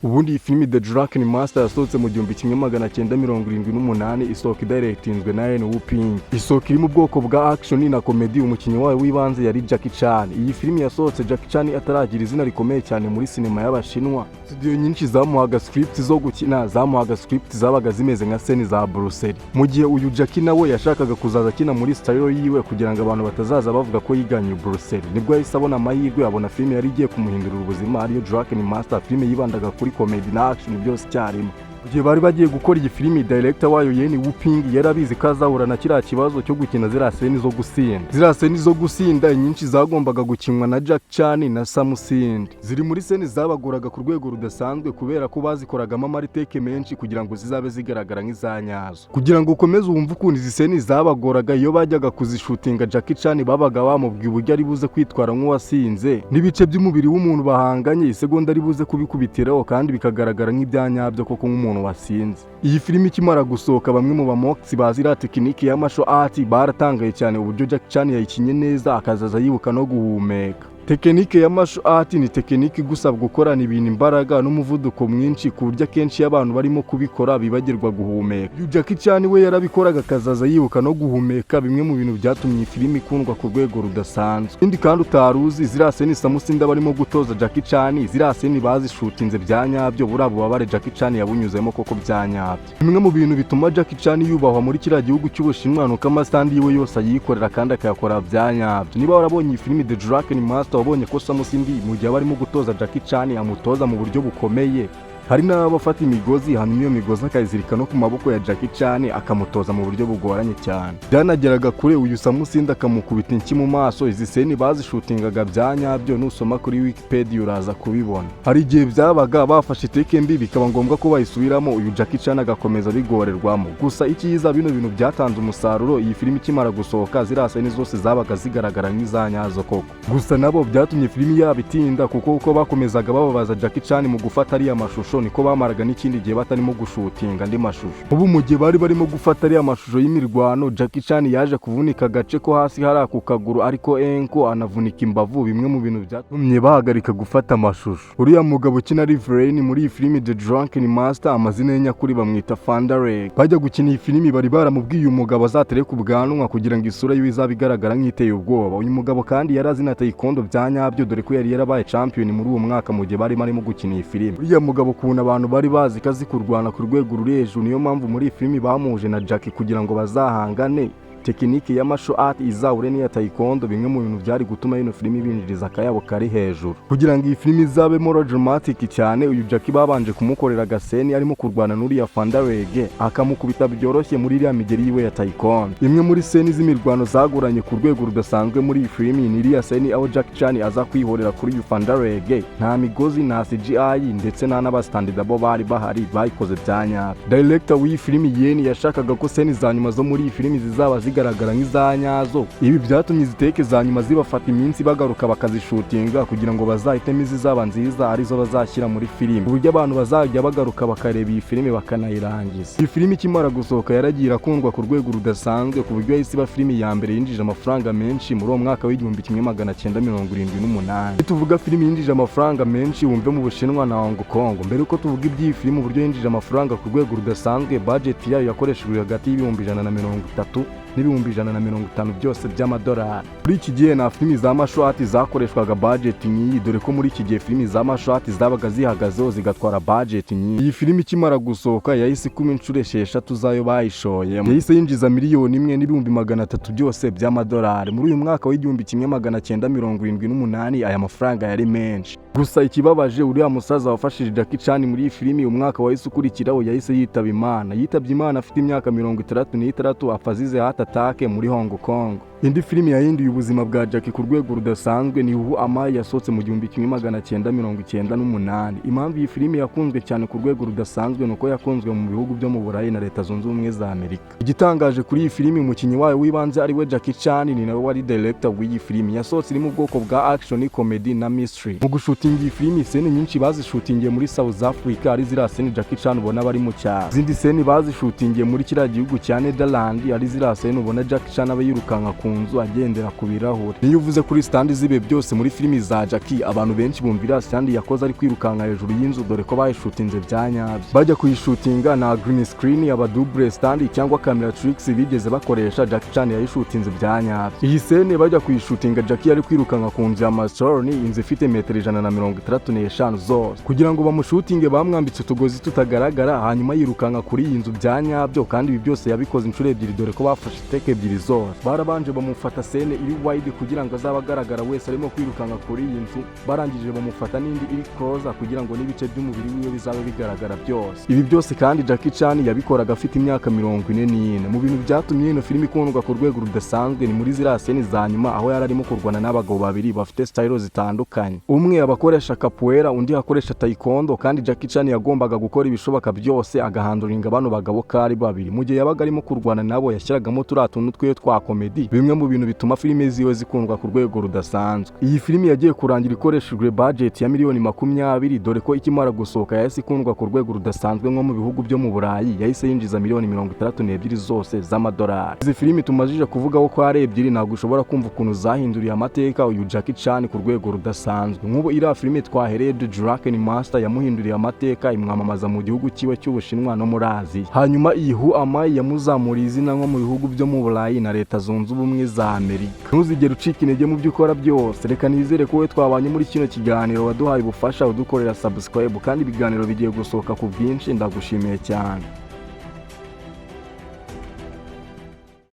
Ubundi iyi filimi The Drunken Master yasohotse mu 1978 isohoka directinzwe na Wu Ping. Isohoka iri mu bwoko bwa action na comedy. Umukinnyi wayo w'ibanze yari Jackie Chan. Iyi filimi yasohotse Jackie Chan ataragira izina rikomeye cyane muri sinema y'Abashinwa. Studio nyinshi zamuhaga script zo gukina, zamuhaga script zabaga zimeze nka scene za Bruce Lee. Mu gihe uyu Jackie nawe yashakaga kuzaza akina muri style yiwe kugira ngo abantu batazaza bavuga ko yiganye Bruce Lee. Nibwo yahise abona amahirwe, abona filimi yari igiye kumuhindurira ubuzima ariyo Drunken Master. Filimi yibandaga kuri comedy na action byose cyarimo. Igihe bari bagiye gukora iyi filimi, director wayo Wu Ping yarabizi ko azahura na kiriya kibazo cyo gukina ziriya scene zo gusinda. Ziriya scene zo gusinda nyinshi zagombaga gukinwa na Jackie Chan na Samusindi. Ziri muri scene zabagoraga ku rwego rudasanzwe kubera ko bazikoragamo amariteke menshi kugira ngo zizabe zigaragara nk'izanyazo. Kugira ngo ukomeze wumve ukuntu izi scene zabagoraga, iyo bajyaga kuzishutinga Jackie Chan babaga bamubwiye uburyo ari buze kwitwara nk'uwasinze n'ibice by'umubiri w'umuntu bahanganye isegonda ari buze kubikubitiraho kandi bikagaragara nk'ibyanyabyo koko nk'umuntu wasinze. Iyi filimi ikimara gusohoka, bamwe mu bamoxi bazira tekiniki ya martial art baratangaye cyane uburyo Jackie Chan yayikinye neza akazaza yibuka no guhumeka. Tekinike ya martial art ni tekiniki gusabwa gukorana ibintu imbaraga n'umuvuduko mwinshi ku buryo akenshi abantu barimo kubikora bibagirwa guhumeka. Uyu Jackie Chan we yarabikoraga akazaza yibuka no guhumeka, bimwe mu bintu byatumye iyi filimi ikundwa ku rwego rudasanzwe. Ikindi kandi utaruzi, ziriya scene Samusinda barimo gutoza Jackie Chan, ziriya scene bazishutinze bya nyabyo, buriya bubabare Jackie Chan yabunyuzemo koko bya nyabyo. Bimwe mu bintu bituma Jackie Chan yubahwa muri kiriya gihugu cy'Ubushinwa nuko amasitandi yiwe yose ayikorera kandi akayakora bya nyabyo. Niba warabonye iyi filimi The Drunken Master, wabonye ko Samusindi mu gihe barimo gutoza Jackie Chan amutoza mu buryo bukomeye. Hari n'abafata imigozi, hanyuma iyo migozi akayizirika no ku maboko ya Jackie Chan akamutoza mu buryo bugoranye cyane. Byanageraga kure uyu Samusindi akamukubita inki mu maso. Izi scene bazishutingaga bya nyabyo, nusoma kuri Wikipedia uraza kubibona. Hari igihe byabaga bafashe take mbi bikaba ngombwa ko bayisubiramo, uyu Jackie Chan agakomeza bigorerwamo. Gusa icyiza bino bintu byatanze umusaruro. Iyi filimi ikimara gusohoka, ziriya scene zose zabaga zigaragara nk'izanyazo koko. Gusa nabo byatumye filimi yabo itinda kuko uko bakomezaga bababaza Jackie Chan mu gufata ariya mashusho niko bamaraga n'ikindi gihe batarimo gushutinga andi mashusho. Ubu mu gihe bari barimo gufata ariya mashusho y'imirwano, Jackie Chan yaje kuvunika agace ko hasi hari ku kaguru ariko enko anavunika imbavu, bimwe mu bintu byatumye bahagarika gufata amashusho. Uriya mugabo ukina Riverine muri iyi filimi The Drunken Master, amazina ye nyakuri bamwita Fandarek. Bajya gukina iyi filimi bari baramubwiye uyu mugabo azatereka ubwanwa kugira ngo isura yiwe izabe igaragara nk'iteye ubwoba. Uyu mugabo kandi yari azi na taekwondo bya nyabyo, dore ko yari yarabaye champion muri uwo mwaka mu gihe bari barimo gukina iyi filimi. Uriya mugabo kubona abantu bari bazi kazi kurwana ku rwego ruri hejuru, niyo mpamvu muri iyi filimi bamuje na Jackie kugira ngo bazahangane. Tekiniki ya martial art izahure n'iya taekwondo, bimwe mu bintu byari gutuma ino filimi binjiriza akayabo kari hejuru. Kugira ngo iyi filimi izabe more dramatic cyane, uyu Jackie babanje kumukorera agaseni arimo kurwana n'uriya Fandarege, akamukubita byoroshye muri iriya migeri yiwe ya taekwondo. Imwe muri seni z'imirwano zaguranye ku rwego rudasanzwe muri iyi filimi ni iriya seni aho Jackie Chan aza kwihorera kuri uyu Fandarege. Nta migozi, nta CGI ndetse nta n'abastandida bo bari bahari, bayikoze bya nyabyo. Director w'iyi filimi yashakaga ko seni za nyuma zo muri iyi filimi zizaba zigaragara nk'izanyazo. Ibi byatumye iziteke za nyuma zibafata iminsi bagaruka bakazishutinga kugira ngo bazahitemo izizaba nziza arizo bazashyira muri filimi, uburyo abantu bazajya bagaruka bakareba iyi filimi bakanayirangiza. Iyi filimi ikimara gusohoka yaragiye irakundwa ku rwego rudasanzwe ku buryo yahise iba filimi ya mbere yinjije amafaranga menshi muri uwo mwaka w'1978. Tuvuga filimi yinjije amafaranga menshi wumve mu Bushinwa na Hong Kong. Mbere uko tuvuga iby'iyi filimi uburyo yinjije amafaranga ku rwego rudasanzwe, budget yayo yakoreshejwe hagati y'ibihumbi 130 n'ibihumbi 150 byose by'amadolari. Muri iki gihe na filimi za martial art zakoreshwaga budget nyinshi, dore ko muri iki gihe filimi za martial art zabaga zihagazeho zigatwara budget nyinshi. Iyi filimi ikimara gusohoka yahise ikuma inshuro 6 zayo bayishoyemo, yahise yinjiza $1 n'ibihumbi 300 byose by'amadolari. Muri uyu mwaka w'1978 aya mafaranga yari menshi. Gusa ikibabaje, uriya musaza wafashije Jackie Chan muri iyi filimi umwaka wahise ukurikiraho yahise yitaba Imana. Yitabye Imana afite imyaka 36 afazize heart attack muri Hong Kong. Indi filimi yahinduye ubuzima bwa Jackie ku rwego rudasanzwe ni Who Am I yasohotse mu 1998. Impamvu iyi filimi yakunzwe cyane ku rwego rudasanzwe nuko yakunzwe mu bihugu byo mu Burayi na Leta Zunze Ubumwe za Amerika. Igitangaje kuri iyi filimi, umukinnyi wayo w'ibanze ari we Jackie Chan ni nawe wari director w'iyi filimi. Yasohotse iri mu bwoko bwa action, comedy na mystery. Mu gushutinga iyi filimi, scene nyinshi bazishutingiye muri South Africa, ari ziriya scene Jackie Chan ubona bari mu cyaro. Izindi scene bazishutingiye muri kiriya gihugu cya Netherland, ari ziriya scene ubona Jackie Chan aba yirukanka ku nzu agendera ku birahure. Niyo uvuze kuri stand zibe byose muri filimi za Jackie, abantu benshi bumvira stand yakoze ari kwirukanka hejuru y'inzu, dore ko bayishutinze bya nyabyo. Bajya kuyishutinga na green screen, aba double stand cyangwa camera tricks bigeze bakoresha, Jackie Chan yayishutinze bya nyabyo. Iyi scene bajya kuyishutinga Jackie ari kwirukanka ku nzu ya Mastroni, inzu ifite metero 165 zose. Kugira ngo bamushutinge bamwambitse utugozi tutagaragara, hanyuma yirukanka kuri iyi nzu bya nyabyo, kandi ibi byose yabikoze inshuro ebyiri, dore ko bafashe take ebyiri zose. Barabanje bamufata scene iri wide kugira ngo azaba agaragara wese arimo kwirukanka kuri iyi nzu, barangije bamufata n'indi iri closer kugira ngo n'ibice by'umubiri wiwe bizabe bigaragara byose. Ibi byose kandi Jackie Chan yabikoraga afite imyaka 44. Mu bintu byatumye ino filimi ikundwa ku rwego rudasanzwe ni muri ziriya scene za nyuma, aho yari arimo kurwana n'abagabo babiri bafite style zitandukanye. Umwe abakoresha capoeira, undi akoresha taekwondo, kandi Jackie Chan yagombaga gukora ibishoboka byose agahanduringa bano bagabo kari babiri. Mu gihe yabaga arimo kurwana nabo, yashyiragamo turiya tuntu twiwe twa komedi, bimwe mu bintu bituma filime ziwe zikundwa ku rwego rudasanzwe. Iyi filimi yagiye kurangira ikoresheje budget ya miliyoni 20, dore ko ikimara gusohoka yahise ikundwa ku rwego rudasanzwe nko mu bihugu byo mu Burayi, yahise yinjiza miliyoni 32 zose z'amadolari. Izi filimi tumajije kuvugaho ko ari ebyiri, ntabwo ushobora kumva ukuntu zahinduriye amateka uyu Jackie Chan ku rwego rudasanzwe. Nk'ubu iriya filimi twahereye The Dragon Master yamuhinduriye amateka, imwamamaza mu gihugu kiwe cy'Ubushinwa no muri Aziya. Hanyuma iyi Who Am I yamuzamuriye izina nko mu bihugu byo mu Burayi na Leta Zunze Ubumwe za Amerika. Ntuzigere ucika intege mu byo ukora byose. Reka nizere ko we twabanye muri kino kiganiro, waduhaye ubufasha, udukorera subscribe, kandi ibiganiro bigiye gusohoka ku bwinshi. Ndagushimiye cyane.